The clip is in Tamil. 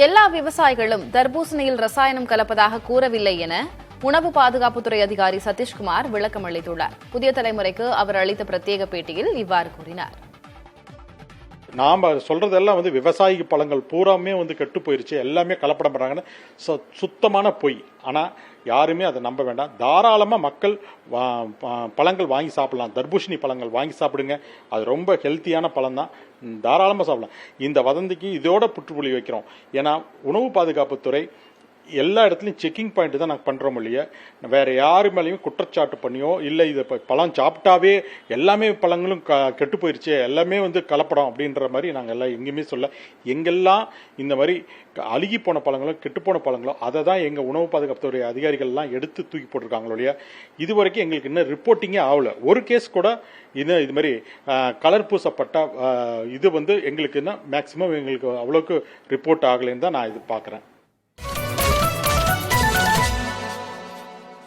எல்லா விவசாயிகளும் தர்பூசணியில் ரசாயனம் கலப்பதாக கூறவில்லை என உணவு பாதுகாப்புத்துறை அதிகாரி சதீஷ்குமார் விளக்கம் அளித்துள்ளார். புதிய தலைமுறைக்கு அவர் அளித்த பிரத்யேக பேட்டியில் இவ்வாறு கூறினார். நாம சொல்றதெல்லாம் விவசாயிக்கு பழங்கள் பூராமே கெட்டு போயிருச்சு, எல்லாமே கலப்படம் பண்றாங்கன்னு சுத்தமான பொய். ஆனா யாருமே அதை நம்ப வேண்டாம். தாராளமா மக்கள் பழங்கள் வாங்கி சாப்பிடலாம். தர்பூசணி பழங்கள் வாங்கி சாப்பிடுங்க, அது ரொம்ப ஹெல்த்தியான பழம் தான், தாராளமா சாப்பிடலாம். இந்த வதந்திக்கு இதோட புற்றுப்புள்ளி வைக்கிறோம். ஏன்னா உணவு பாதுகாப்புத்துறை எல்லா இடத்துலையும் செக்கிங் பாயிண்ட் தான் நாங்கள் பண்ணுறோம் இல்லையா, வேற யாரு மேலேயும் குற்றச்சாட்டு பண்ணியோ இல்லை இதை பழம் சாப்பிட்டாவே எல்லாமே பழங்களும் கெட்டு போயிருச்சு, எல்லாமே கலப்படம் அப்படின்ற மாதிரி நாங்கள் எல்லாம் எங்கேயுமே சொல்ல. எங்கெல்லாம் இந்த மாதிரி அழுகி போன பழங்களோ கெட்டு போன பழங்களோ அதை தான் எங்கள் உணவு பாதுகாப்புத்துறை அதிகாரிகள்லாம் எடுத்து தூக்கி போட்டிருக்காங்களோ இல்லையா. இது வரைக்கும் எங்களுக்கு இன்னும் ரிப்போர்ட்டிங்கே ஆகல. ஒரு கேஸ் கூட இது மாதிரி கலர் பூசப்பட்ட இது எங்களுக்கு இன்னும் மேக்சிமம் எங்களுக்கு அவ்வளோக்கு ரிப்போர்ட் ஆகலைன்னு தான் நான் இது பார்க்குறேன்.